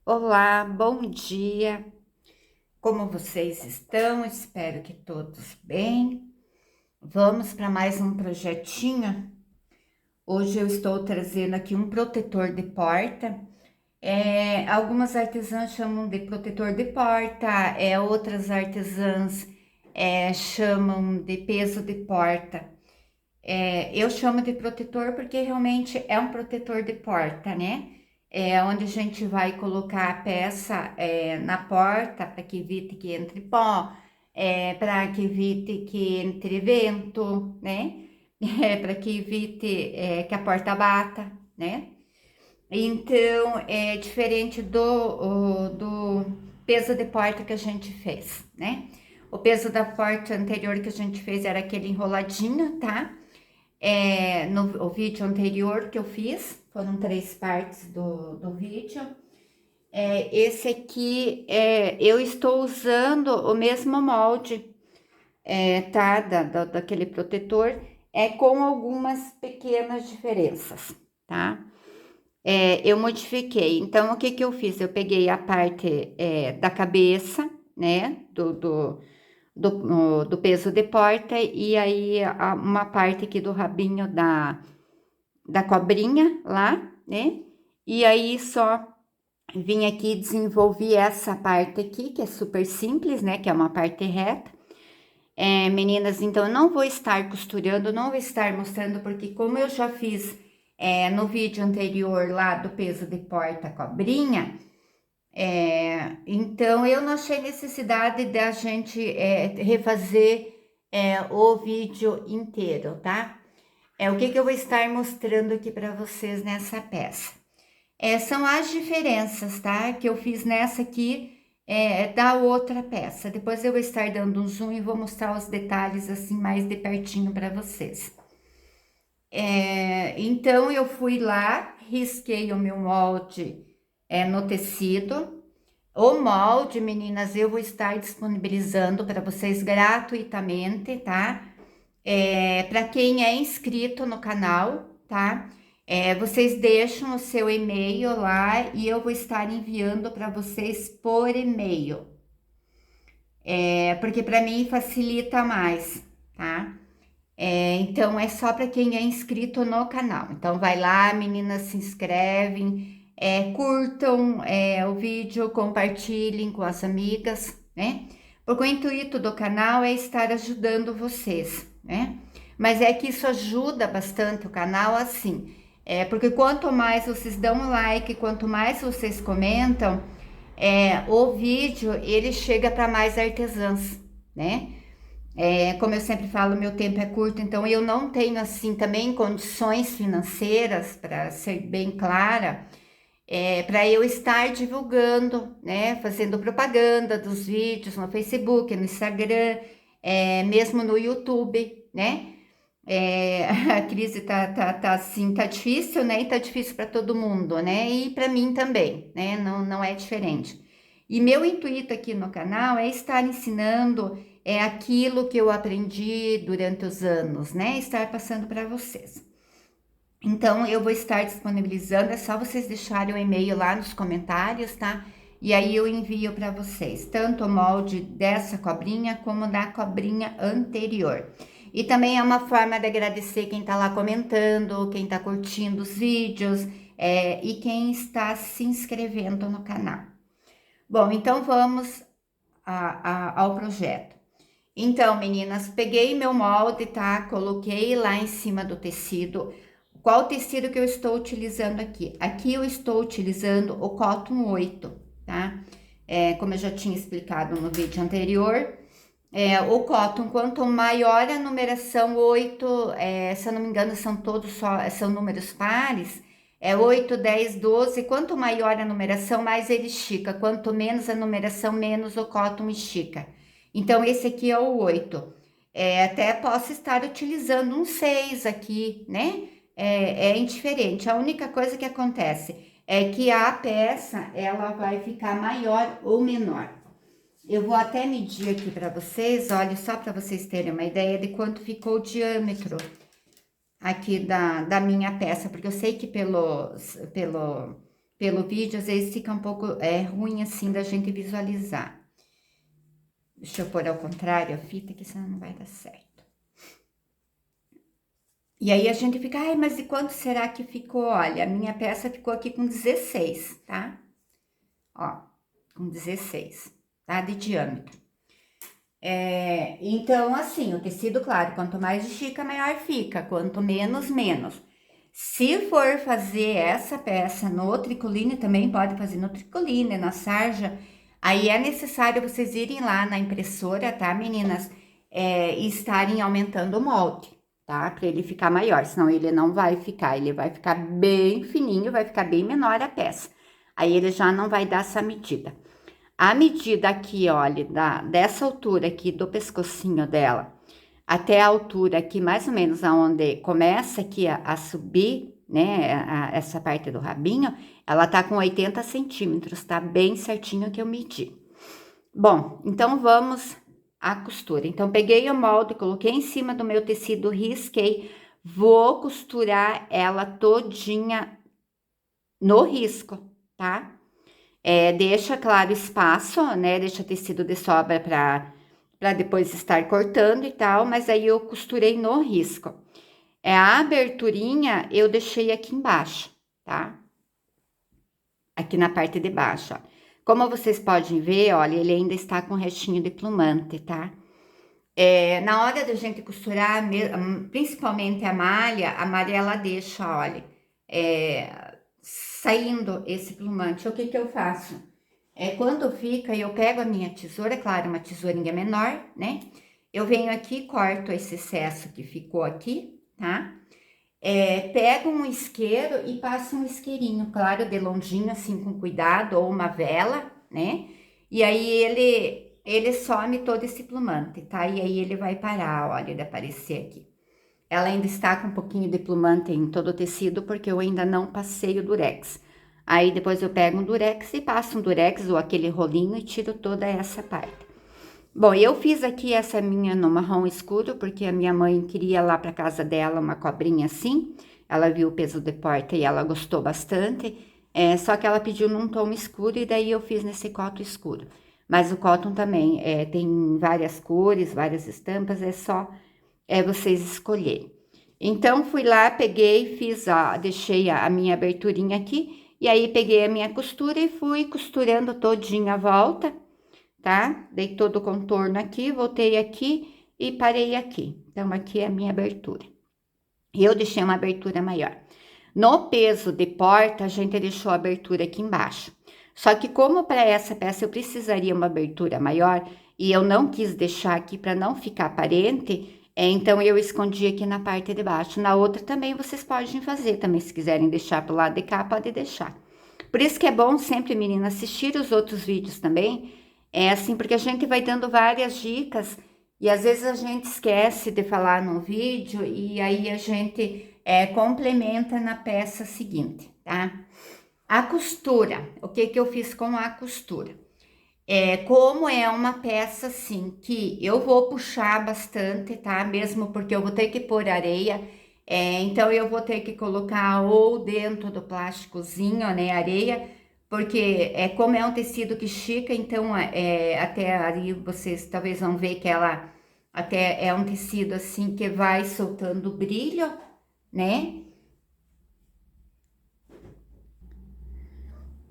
Olá, bom dia. Como vocês estão? Espero que todos bem. Vamos para mais um projetinho. Hoje eu estou trazendo aqui um protetor de porta. Algumas artesãs chamam de protetor de porta, outras artesãs chamam de peso de porta. Eu chamo de protetor porque realmente é um protetor de porta, né? Onde a gente vai colocar a peça na porta para que evite que entre pó, para que evite que entre vento, né? Para que evite que a porta bata, né? Então, é diferente do peso de porta que a gente fez, né? O peso da porta anterior que a gente fez era aquele enroladinho, tá? No o vídeo anterior que eu fiz, foram 3 partes do vídeo. Esse aqui, eu estou usando o mesmo molde, tá? Daquele protetor, com algumas pequenas diferenças, tá? Eu modifiquei. Então, o que que eu fiz? Eu peguei a parte da cabeça, né? Do peso de porta, e aí uma parte aqui do rabinho da cobrinha lá, né? E aí só vim aqui e desenvolvi essa parte aqui, que é super simples, né? Que é uma parte reta. Meninas, então eu não vou estar costurando, não vou estar mostrando, porque como eu já fiz no vídeo anterior lá do peso de porta cobrinha, então eu não achei necessidade da gente refazer o vídeo inteiro, tá? O que que eu vou estar mostrando aqui para vocês nessa peça? São as diferenças, tá? Que eu fiz nessa aqui da outra peça. Depois eu vou estar dando um zoom e vou mostrar os detalhes assim mais de pertinho para vocês. Então eu fui lá, risquei o meu molde no tecido. O molde, meninas, eu vou estar disponibilizando para vocês gratuitamente, tá? Para quem é inscrito no canal, tá? Vocês deixam o seu e-mail lá e eu vou estar enviando para vocês por e-mail. Porque para mim facilita mais, tá? Então é só para quem é inscrito no canal. Então vai lá, meninas, se inscrevem, curtam o vídeo, compartilhem com as amigas, né? Porque o intuito do canal é estar ajudando vocês, né? Mas é que isso ajuda bastante o canal assim. Porque quanto mais vocês dão um like, quanto mais vocês comentam, o vídeo ele chega para mais artesãs, né? Como eu sempre falo, meu tempo é curto, então eu não tenho assim também condições financeiras, para ser bem clara, para eu estar divulgando, né, fazendo propaganda dos vídeos no Facebook, no Instagram, mesmo no YouTube, né? A crise tá assim, tá difícil, né? E tá difícil para todo mundo, né? E para mim também, né? Não é diferente. E meu intuito aqui no canal é estar ensinando aquilo que eu aprendi durante os anos, né? Estar passando para vocês. Então, eu vou estar disponibilizando, é só vocês deixarem o e-mail lá nos comentários, tá? E aí eu envio para vocês, tanto o molde dessa cobrinha como da cobrinha anterior. E também é uma forma de agradecer quem tá lá comentando, quem tá curtindo os vídeos, e quem está se inscrevendo no canal. Bom, então vamos ao projeto. Então, meninas, peguei meu molde, tá? Coloquei lá em cima do tecido. Qual tecido que eu estou utilizando aqui? Aqui eu estou utilizando o Cotton 8, tá? Como eu já tinha explicado no vídeo anterior, o Cotton, quanto maior a numeração 8, se eu não me engano, são todos são números pares, 8, 10, 12, quanto maior a numeração, mais ele estica, quanto menos a numeração, menos o Cotton estica. Então, esse aqui é o 8. Até posso estar utilizando um 6 aqui, né? É indiferente. A única coisa que acontece é que a peça, ela vai ficar maior ou menor. Eu vou até medir aqui para vocês, olha, só para vocês terem uma ideia de quanto ficou o diâmetro aqui da minha peça, porque eu sei que pelo pelo vídeo, às vezes fica um pouco ruim assim da gente visualizar. Deixa eu pôr ao contrário a fita, que senão não vai dar certo. E aí a gente fica, ai, mas e quanto será que ficou? Olha, a minha peça ficou aqui com 16, tá? Ó, com 16, tá? De diâmetro. Então, assim, o tecido, claro, quanto mais estica, maior fica, quanto menos, menos. Se for fazer essa peça no tricoline, também pode fazer no tricoline, na sarja, aí é necessário vocês irem lá na impressora, tá, meninas? E estarem aumentando o molde, tá? Para ele ficar maior, senão ele não vai ficar, ele vai ficar bem fininho, vai ficar bem menor a peça. Aí ele já não vai dar essa medida. A medida aqui, olha, dessa altura aqui do pescocinho dela até a altura aqui, mais ou menos aonde começa aqui a subir, né, essa parte do rabinho, ela tá com 80 centímetros, tá bem certinho que eu medi. Bom, então vamos à costura. Então, peguei o molde, coloquei em cima do meu tecido, risquei, vou costurar ela todinha no risco, tá? Deixa, claro, espaço, né? Deixa tecido de sobra para depois estar cortando e tal, mas aí eu costurei no risco. A aberturinha eu deixei aqui embaixo, tá? Aqui na parte de baixo, ó. Como vocês podem ver, olha, ele ainda está com restinho de plumante, tá? Na hora da gente costurar, principalmente a malha ela deixa, olha, saindo esse plumante. O que que eu faço? Quando fica, eu pego a minha tesoura, claro, uma tesourinha menor, né? Eu venho aqui, corto esse excesso que ficou aqui, tá? Pego um isqueiro e passo um isqueirinho, claro, de longinho, assim, com cuidado, ou uma vela, né? E aí ele some todo esse plumante, tá? E aí ele vai parar, olha, de aparecer aqui. Ela ainda está com um pouquinho de plumante em todo o tecido, porque eu ainda não passei o durex. Aí depois eu pego um durex e passo um durex ou aquele rolinho e tiro toda essa parte. Bom, eu fiz aqui essa minha no marrom escuro, porque a minha mãe queria lá para casa dela uma cobrinha assim. Ela viu o peso de porta e ela gostou bastante. Só que ela pediu num tom escuro e daí eu fiz nesse cotton escuro. Mas o cotton também tem várias cores, várias estampas, é só vocês escolherem. Então, fui lá, peguei, deixei a minha aberturinha aqui, e aí peguei a minha costura e fui costurando todinha a volta, tá? Dei todo o contorno aqui, voltei aqui e parei aqui. Então, aqui é a minha abertura. E eu deixei uma abertura maior. No peso de porta, a gente deixou a abertura aqui embaixo. Só que como para essa peça eu precisaria uma abertura maior, e eu não quis deixar aqui para não ficar aparente, então eu escondi aqui na parte de baixo. Na outra também vocês podem fazer, também se quiserem deixar pro lado de cá, pode deixar. Por isso que é bom sempre, menina, assistir os outros vídeos também. É assim, porque a gente vai dando várias dicas e às vezes a gente esquece de falar no vídeo e aí a gente complementa na peça seguinte, tá? A costura, o que que eu fiz com a costura? Como é uma peça assim que eu vou puxar bastante, tá? Mesmo porque eu vou ter que pôr areia, então eu vou ter que colocar ou dentro do plásticozinho, né, areia, porque como é um tecido que estica, então até ali vocês talvez vão ver que ela até é um tecido assim que vai soltando brilho, né?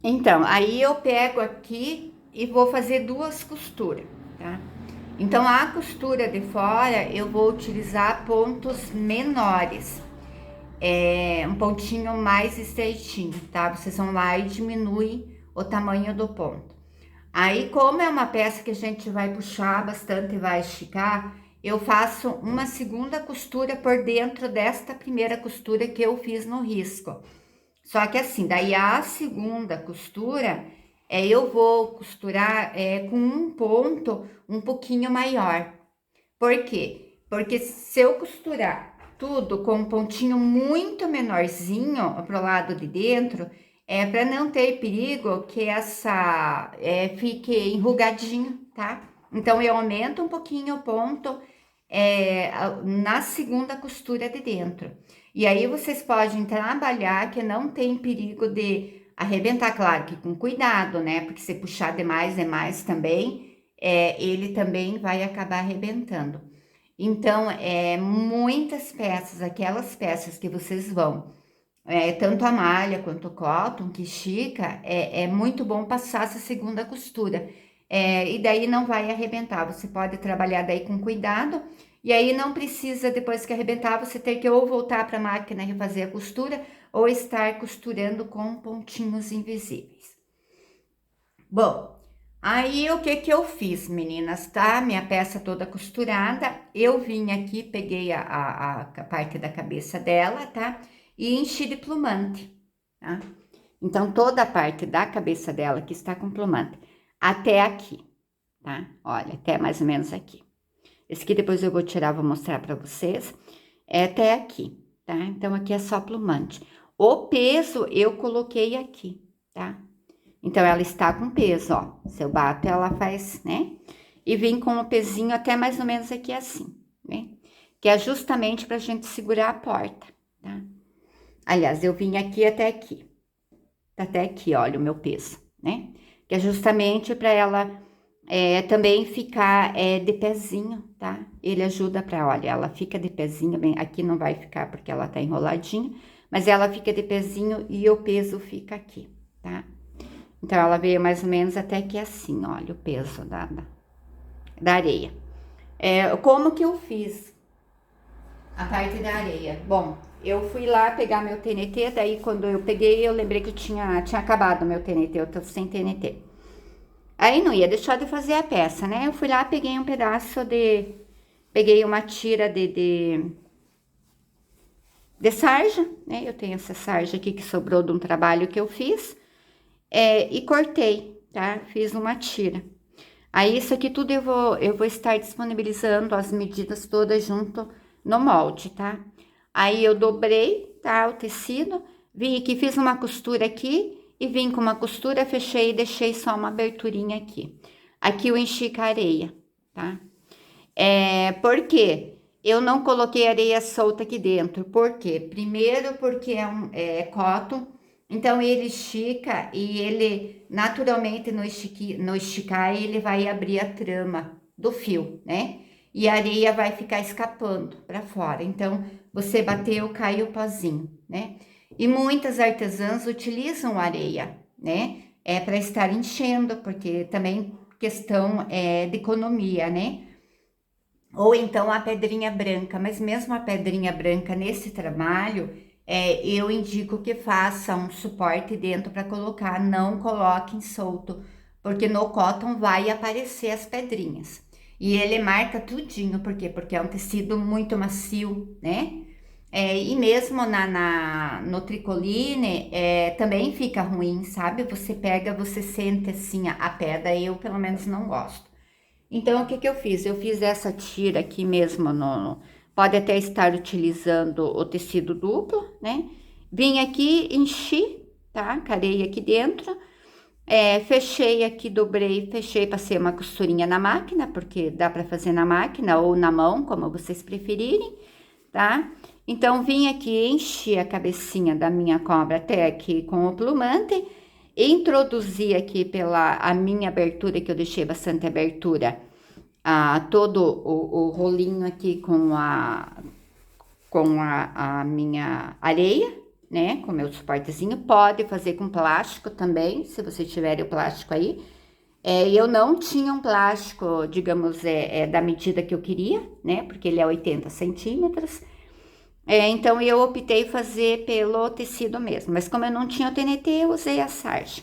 Então, aí eu pego aqui e vou fazer duas costuras, tá? Então, a costura de fora eu vou utilizar pontos menores, um pontinho mais estreitinho, tá? Vocês vão lá e diminuem o tamanho do ponto. Aí, como é uma peça que a gente vai puxar bastante e vai esticar, eu faço uma segunda costura por dentro desta primeira costura que eu fiz no risco. Só que assim, daí a segunda costura, eu vou costurar com um ponto um pouquinho maior. Por quê? Porque se eu costurar tudo com um pontinho muito menorzinho pro lado de dentro, para não ter perigo que essa fique enrugadinho, tá? Então, eu aumento um pouquinho o ponto na segunda costura de dentro. E aí, vocês podem trabalhar que não tem perigo de arrebentar, claro que com cuidado, né? Porque se puxar demais também, ele também vai acabar arrebentando. Então, muitas peças, aquelas peças que vocês vão, tanto a malha quanto o cotton, que estica, é muito bom passar essa segunda costura. E daí não vai arrebentar, você pode trabalhar daí com cuidado, e aí não precisa, depois que arrebentar, você ter que ou voltar para a máquina e refazer a costura, ou estar costurando com pontinhos invisíveis. Bom, aí o que que eu fiz, meninas, tá? Minha peça toda costurada, eu vim aqui, peguei a parte da cabeça dela, tá? E enchi de plumante, tá? Então, toda a parte da cabeça dela que está com plumante, até aqui, tá? Olha, até mais ou menos aqui. Esse aqui depois eu vou tirar, vou mostrar para vocês. É até aqui, tá? Então, aqui é só plumante. O peso eu coloquei aqui, tá? Então, ela está com peso, ó. Se eu bato, ela faz, né? E vim com o pezinho até mais ou menos aqui assim, né? Que é justamente pra gente segurar a porta, tá? Aliás, eu vim aqui até aqui. Até aqui, olha o meu peso, né? Que é justamente para ela também ficar de pezinho, tá? Ele ajuda pra, olha, ela fica de pezinho, bem, aqui não vai ficar porque ela tá enroladinha, mas ela fica de pezinho e o peso fica aqui, tá? Então, ela veio mais ou menos até que assim, olha o peso da areia. Como que eu fiz a parte da areia? Bom, eu fui lá pegar meu TNT, daí quando eu peguei, eu lembrei que tinha acabado meu TNT, eu tô sem TNT. Aí não ia deixar de fazer a peça, né? Eu fui lá, peguei um pedaço peguei uma tira de sarja, né? Eu tenho essa sarja aqui que sobrou de um trabalho que eu fiz, e cortei, tá? Fiz uma tira. Aí, isso aqui tudo eu vou estar disponibilizando as medidas todas junto no molde, tá? Aí, eu dobrei, tá? O tecido, vim aqui, fiz uma costura aqui e vim com uma costura, fechei e deixei só uma aberturinha aqui. Aqui eu enchi com areia, tá? Por quê? Eu não coloquei areia solta aqui dentro. Por quê? Primeiro porque é cotton, então ele estica e ele naturalmente no esticar ele vai abrir a trama do fio, né? E a areia vai ficar escapando para fora. Então você bateu, cai o pozinho, né? E muitas artesãs utilizam areia, né? Para estar enchendo, porque também questão de economia, né? Ou então a pedrinha branca, mas mesmo a pedrinha branca nesse trabalho, eu indico que faça um suporte dentro para colocar, não coloquem solto, porque no cotton vai aparecer as pedrinhas. E ele marca tudinho, por quê? Porque é um tecido muito macio, né? E mesmo no tricoline, também fica ruim, sabe? Você pega, você sente assim a pedra, eu pelo menos não gosto. Então, o que que eu fiz? Eu fiz essa tira aqui mesmo, pode até estar utilizando o tecido duplo, né? Vim aqui, enchi, tá? Carei aqui dentro, fechei aqui, dobrei, fechei, passei uma costurinha na máquina, porque dá para fazer na máquina ou na mão, como vocês preferirem, tá? Então, vim aqui, enchi a cabecinha da minha cobra até aqui com o plumante, introduzi aqui pela a minha abertura, que eu deixei bastante abertura, todo o rolinho aqui com a minha areia, né? Com meu suportezinho. Pode fazer com plástico também, se você tiver o plástico aí. Eu não tinha um plástico, digamos, da medida que eu queria, né? Porque ele é 80 centímetros. Então, eu optei fazer pelo tecido mesmo. Mas como eu não tinha o TNT, eu usei a sarja.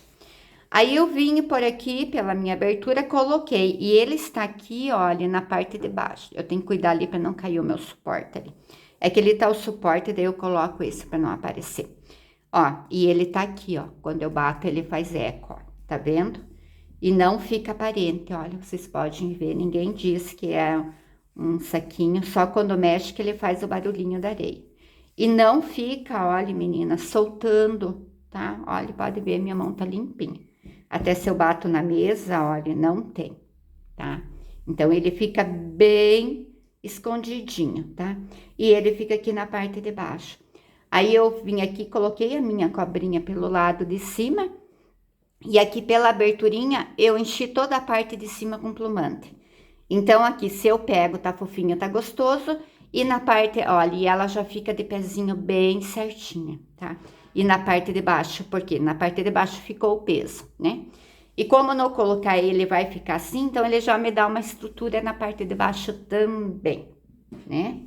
Aí eu vim por aqui, pela minha abertura, coloquei. E ele está aqui, olha, na parte de baixo. Eu tenho que cuidar ali para não cair o meu suporte ali. É que ele tá o suporte, daí eu coloco esse para não aparecer. Ó, e ele tá aqui, ó. Quando eu bato, ele faz eco, ó. Tá vendo? E não fica aparente, olha, vocês podem ver. Ninguém diz que é um saquinho, só quando mexe que ele faz o barulhinho da areia. E não fica, olha, menina, soltando, tá? Olha, pode ver, minha mão tá limpinha. Até se eu bato na mesa, olha, não tem, tá? Então, ele fica bem escondidinho, tá? E ele fica aqui na parte de baixo. Aí eu vim aqui, coloquei a minha cobrinha pelo lado de cima. E aqui pela aberturinha, eu enchi toda a parte de cima com plumante. Então, aqui, se eu pego, tá fofinho, tá gostoso. E na parte, olha, ela já fica de pezinho bem certinha, tá? E na parte de baixo, porque na parte de baixo ficou o peso, né? E como não colocar ele vai ficar assim, então ele já me dá uma estrutura na parte de baixo também, né?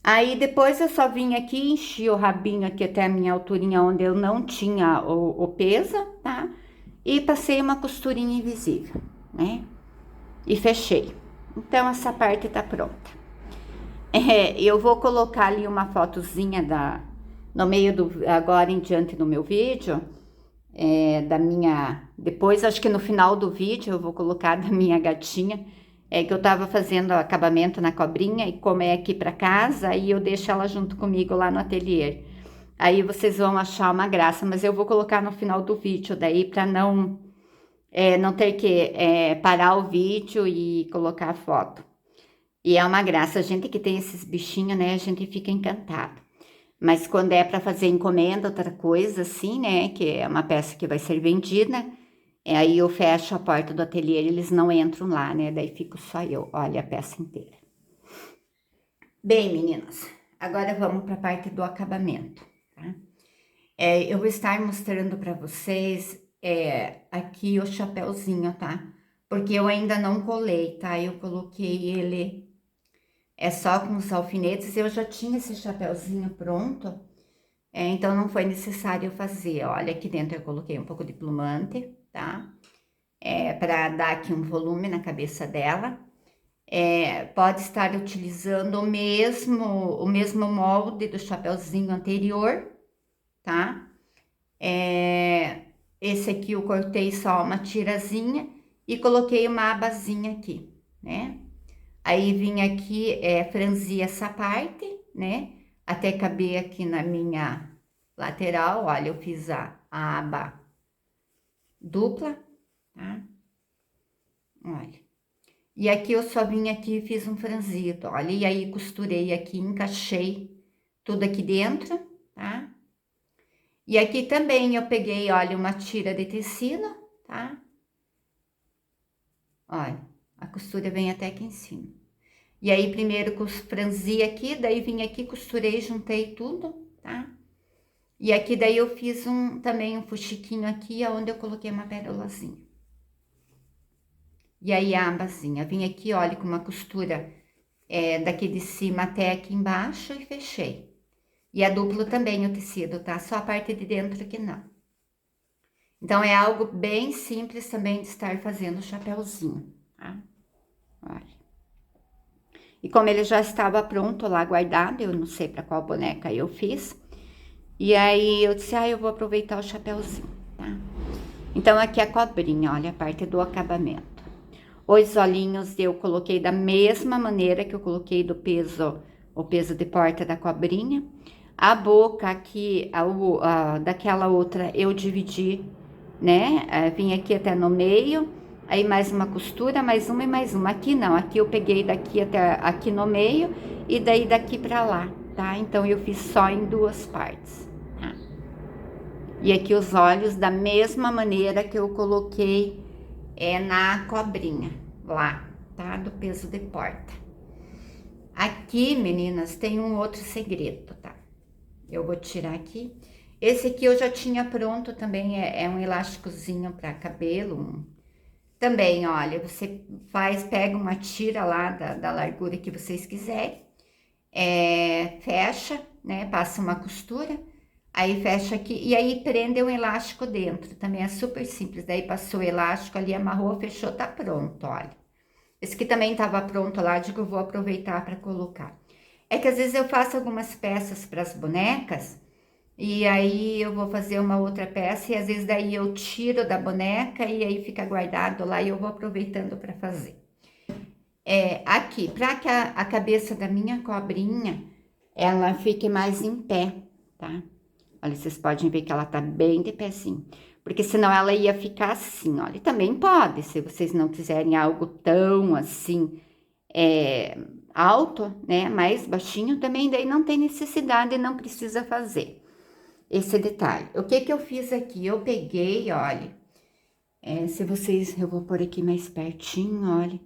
Aí depois eu só vim aqui, enchi o rabinho aqui até a minha alturinha, onde eu não tinha o peso, tá? E passei uma costurinha invisível, né? E fechei. Então, essa parte tá pronta. Eu vou colocar ali uma fotozinha no meio agora em diante do meu vídeo, da minha, depois acho que no final do vídeo eu vou colocar da minha gatinha, que eu tava fazendo acabamento na cobrinha e como é aqui pra casa, aí eu deixo ela junto comigo lá no ateliê. Aí vocês vão achar uma graça, mas eu vou colocar no final do vídeo daí pra não ter que parar o vídeo e colocar a foto. E é uma graça, a gente que tem esses bichinhos, né, a gente fica encantado. Mas quando é para fazer encomenda, outra coisa assim, né, que é uma peça que vai ser vendida, aí eu fecho a porta do ateliê, eles não entram lá, né, daí fico só eu, olha a peça inteira. Bem, meninas, agora vamos para a parte do acabamento, tá? Eu vou estar mostrando para vocês aqui o chapéuzinho, tá? Porque eu ainda não colei, tá? Eu coloquei ele só com os alfinetes. Eu já tinha esse chapéuzinho pronto, então não foi necessário fazer. Olha, aqui dentro eu coloquei um pouco de plumante, tá? Para dar aqui um volume na cabeça dela. Pode estar utilizando o mesmo molde do chapéuzinho anterior, tá? Esse aqui eu cortei só uma tirazinha e coloquei uma abazinha aqui, né? Aí vim aqui, franzi essa parte, né? Até caber aqui na minha lateral, olha, eu fiz a aba dupla, tá? Olha. E aqui eu só vim aqui e fiz um franzido, olha, e aí costurei aqui, encaixei tudo aqui dentro, tá? E aqui também eu peguei, olha, uma tira de tecido, tá? Olha, a costura vem até aqui em cima. E aí, primeiro franzi aqui, daí vim aqui, costurei, juntei tudo, tá? E aqui daí eu fiz também um fuxiquinho aqui, onde eu coloquei uma pérolazinha. E aí a abazinha, vim aqui, olha, com uma costura daqui de cima até aqui embaixo e fechei. E a duplo também o tecido, tá? Só a parte de dentro que não. Então, é algo bem simples também de estar fazendo o chapéuzinho, tá? Olha. E como ele já estava pronto lá, guardado, eu não sei para qual boneca eu fiz. E aí, eu disse, eu vou aproveitar o chapéuzinho, tá? Então, aqui a cobrinha, olha, a parte do acabamento. Os olhinhos eu coloquei da mesma maneira que eu coloquei o peso de porta da cobrinha. A boca aqui, daquela outra, eu dividi, né? Vim aqui até no meio, aí mais uma costura, mais uma e mais uma. Aqui não, aqui eu peguei daqui até aqui no meio e daí daqui pra lá, tá? Então, eu fiz só em duas partes, tá? E aqui os olhos da mesma maneira que eu coloquei na cobrinha, lá, tá? Do peso de porta. Aqui, meninas, tem um outro segredo, tá? Eu vou tirar aqui. Esse aqui eu já tinha pronto também, é um elásticozinho para cabelo. Também, olha, você pega uma tira lá da largura que vocês quiserem, fecha, né? Passa uma costura, aí fecha aqui e aí prende um elástico dentro. Também é super simples. Daí passou o elástico ali, amarrou, fechou, tá pronto, olha. Esse aqui também tava pronto lá, digo, eu vou aproveitar para colocar. É que às vezes eu faço algumas peças para as bonecas e aí eu vou fazer uma outra peça e às vezes daí eu tiro da boneca e aí fica guardado lá e eu vou aproveitando para fazer. Aqui, para que a cabeça da minha cobrinha, ela fique mais em pé, tá? Olha, vocês podem ver que ela tá bem de pezinho. Porque senão ela ia ficar assim, olha. E também pode, se vocês não quiserem algo tão assim, alto, né, mais baixinho também, daí não tem necessidade, não precisa fazer esse detalhe. O que que eu fiz aqui? Eu peguei, olha, se vocês, eu vou pôr aqui mais pertinho, olha,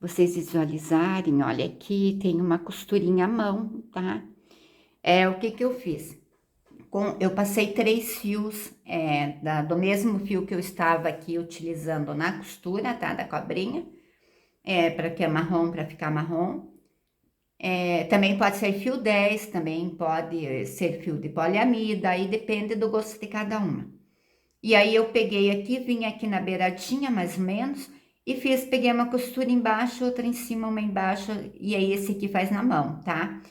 vocês visualizarem, olha, aqui tem uma costurinha à mão, tá? O que que eu fiz? Eu passei 3 fios do mesmo fio que eu estava aqui utilizando na costura, tá? Da cobrinha, para que é marrom, para ficar marrom. Também pode ser fio 10, também pode ser fio de poliamida, aí depende do gosto de cada uma. E aí eu peguei aqui, vim aqui na beiradinha, mais ou menos, e peguei uma costura embaixo, outra em cima, uma embaixo, e aí esse aqui faz na mão, tá?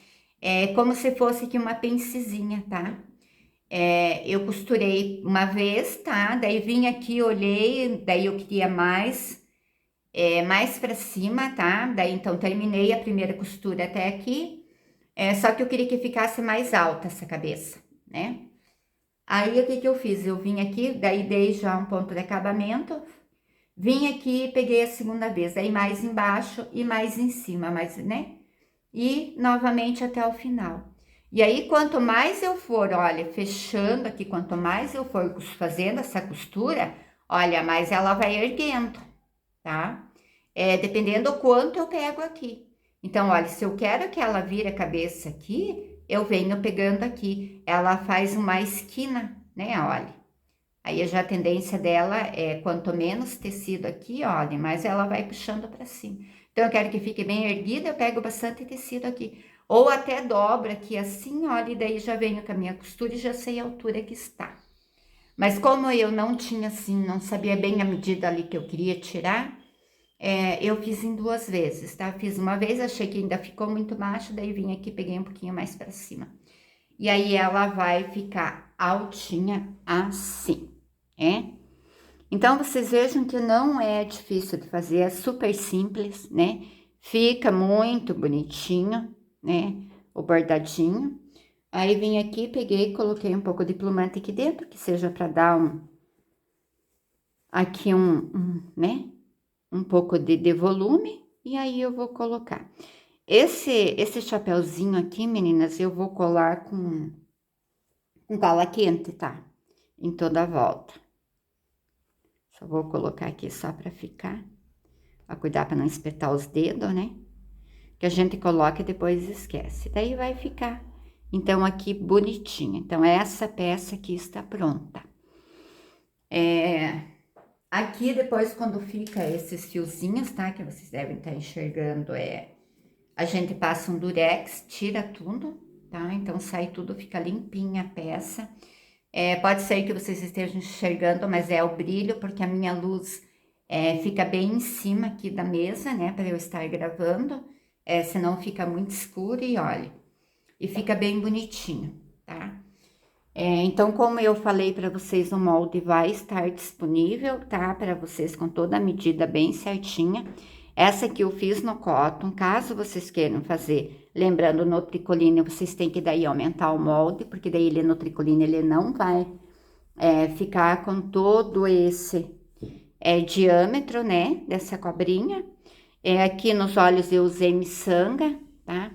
É como se fosse aqui uma pencezinha, tá? Eu costurei uma vez, tá? Daí vim aqui, olhei, daí eu queria mais pra cima, tá? Daí então terminei a primeira costura até aqui, só que eu queria que ficasse mais alta essa cabeça, né? Aí o que que eu fiz? Eu vim aqui, daí dei já um ponto de acabamento, vim aqui e peguei a segunda vez, aí mais embaixo e mais em cima, mais, né? E novamente até o final. E aí, quanto mais eu for, olha, fechando aqui, quanto mais eu for fazendo essa costura, olha, mais ela vai erguendo, tá? Dependendo do quanto eu pego aqui. Então, olha, se eu quero que ela vire a cabeça aqui, eu venho pegando aqui. Ela faz uma esquina, né? Olha. Aí já a tendência dela é quanto menos tecido aqui, olha, mais ela vai puxando para cima. Então, eu quero que fique bem erguida, eu pego bastante tecido aqui. Ou até dobra aqui assim, olha, e daí já venho com a minha costura e já sei a altura que está. Mas como eu não tinha assim, não sabia bem a medida ali que eu queria tirar, eu fiz em 2 vezes, tá? Fiz uma vez, achei que ainda ficou muito baixo, daí vim aqui, peguei um pouquinho mais para cima. E aí ela vai ficar altinha assim, é? Então, vocês vejam que não é difícil de fazer, é super simples, né? Fica muito bonitinho, né? O bordadinho. Aí, vim aqui, peguei, coloquei um pouco de plumante aqui dentro, que seja para dar aqui né? Um pouco de volume. E aí, eu vou colocar. Esse chapéuzinho aqui, meninas, eu vou colar com cola quente, tá? Em toda a volta. Só vou colocar aqui só para ficar. Pra cuidar para não espetar os dedos, né? Que a gente coloca e depois esquece. Daí vai ficar, então, aqui bonitinho. Então, essa peça aqui está pronta. Aqui, depois, quando fica esses fiozinhos, tá? Que vocês devem estar enxergando, a gente passa um durex, tira tudo, tá? Então, sai tudo, fica limpinha a peça. Pode ser que vocês estejam enxergando, mas é o brilho, porque a minha luz fica bem em cima aqui da mesa, né? Para eu estar gravando, senão fica muito escuro e olha, e fica bem bonitinho, tá? Então, como eu falei para vocês, o molde vai estar disponível, tá? Para vocês com toda a medida bem certinha. Essa aqui eu fiz no cotton, caso vocês queiram fazer, lembrando, no tricoline, vocês têm que daí aumentar o molde, porque daí ele no tricoline, ele não vai ficar com todo esse diâmetro, né, dessa cobrinha. Aqui nos olhos eu usei miçanga, tá?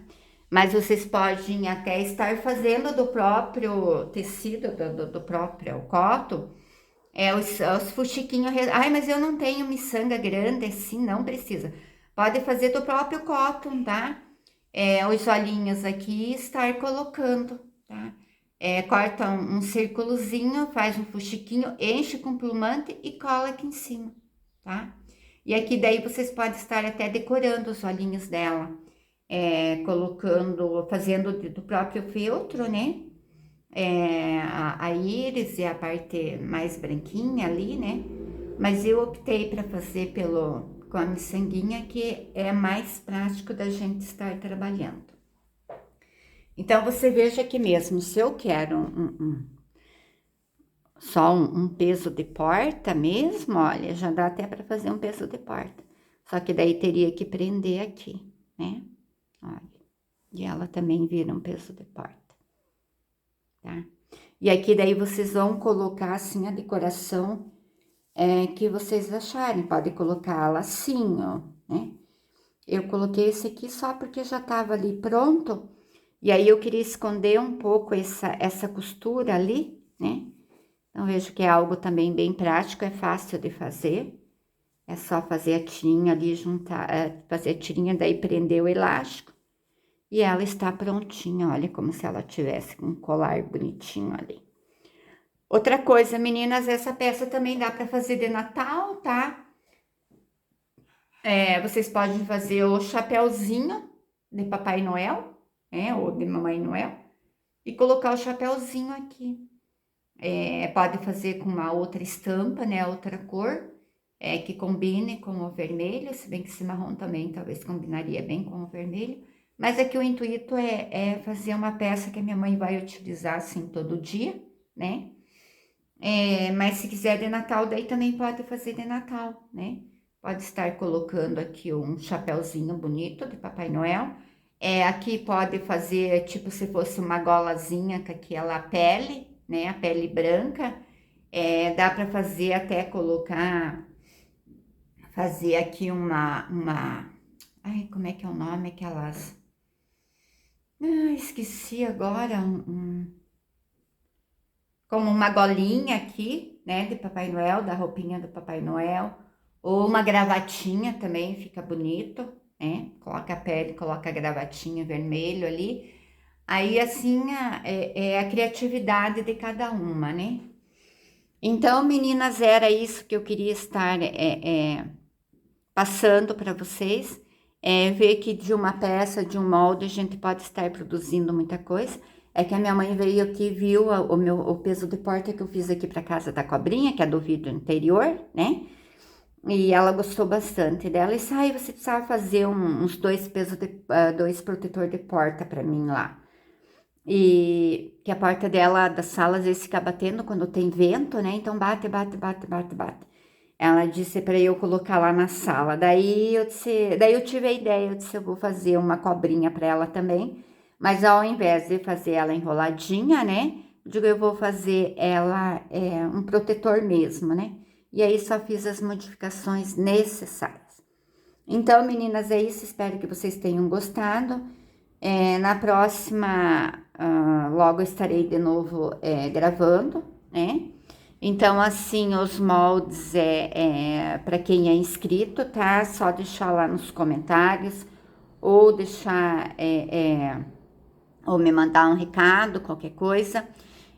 Mas vocês podem até estar fazendo do próprio tecido, do próprio cotton, os fuxiquinhos. Ai, mas eu não tenho miçanga grande assim, não precisa. Pode fazer do próprio cotton, tá? Os olhinhos aqui estar colocando, tá? Corta um círculozinho, faz um fuxiquinho, enche com plumante e cola aqui em cima, tá? E aqui daí vocês podem estar até decorando os olhinhos dela, colocando, fazendo do próprio feltro, né? A íris e a parte mais branquinha ali, né? Mas eu optei para fazer com a miçanguinha, que é mais prático da gente estar trabalhando. Então, você veja aqui mesmo, se eu quero só um peso de porta mesmo, olha, já dá até para fazer um peso de porta. Só que daí teria que prender aqui, né? Olha, e ela também vira um peso de porta, tá? E aqui daí vocês vão colocar assim a decoração que vocês acharem. Pode colocar lacinho, né? eu coloquei esse aqui só porque já tava ali pronto. E aí eu queria esconder um pouco essa costura ali, né? Então vejo que é algo também bem prático, é fácil de fazer. É só fazer a tirinha ali, juntar, fazer a tirinha, daí prender o elástico. E ela está prontinha, olha, como se ela tivesse um colar bonitinho ali. Outra coisa, meninas, essa peça também dá para fazer de Natal, tá? Vocês podem fazer o chapéuzinho de Papai Noel, ou de Mamãe Noel, e colocar o chapéuzinho aqui. Pode fazer com uma outra estampa, né, outra cor, que combine com o vermelho, se bem que esse marrom também talvez combinaria bem com o vermelho. Mas aqui o intuito é fazer uma peça que a minha mãe vai utilizar assim todo dia, né? Mas se quiser de Natal, daí também pode fazer de Natal, né? Pode estar colocando aqui um chapéuzinho bonito de Papai Noel. Aqui pode fazer tipo se fosse uma golazinha com aquela pele, né? A pele branca. Dá para fazer até fazer aqui ai, como é que é o nome? Aquelas. Esqueci agora. Como uma golinha aqui, né, de Papai Noel, da roupinha do Papai Noel, ou uma gravatinha também fica bonito, né? Coloca a pele, coloca a gravatinha vermelho ali. Aí assim é a criatividade de cada uma, né? Então, meninas, era isso que eu queria estar passando para vocês. Ver que de uma peça, de um molde, a gente pode estar produzindo muita coisa. É que a minha mãe veio aqui e viu o peso de porta que eu fiz aqui para casa da cobrinha, que é do vídeo anterior, né? E ela gostou bastante dela. E disse, você precisava fazer uns dois protetor de porta para mim lá. E que a porta dela, da sala, às vezes fica batendo quando tem vento, né? Então bate, bate, bate, bate, bate. Ela disse para eu colocar lá na sala. Daí eu tive a ideia, eu disse, eu vou fazer uma cobrinha para ela também, mas ao invés de fazer ela enroladinha, né? Eu vou fazer ela um protetor mesmo, né? E aí só fiz as modificações necessárias. Então, meninas, é isso. Espero que vocês tenham gostado. Na próxima, logo estarei de novo gravando, né? Então, assim, os moldes para quem é inscrito, tá? Só deixar lá nos comentários ou deixar ou me mandar um recado, qualquer coisa.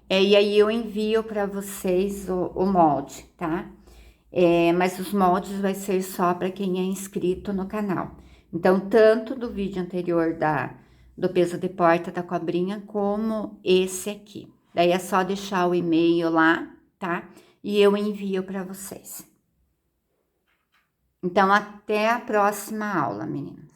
E aí eu envio para vocês o molde, tá? Mas os moldes vai ser só para quem é inscrito no canal. Então, tanto do vídeo anterior do peso de porta da cobrinha, como esse aqui. Daí é só deixar o e-mail lá, tá? E eu envio para vocês. Então, até a próxima aula, meninas.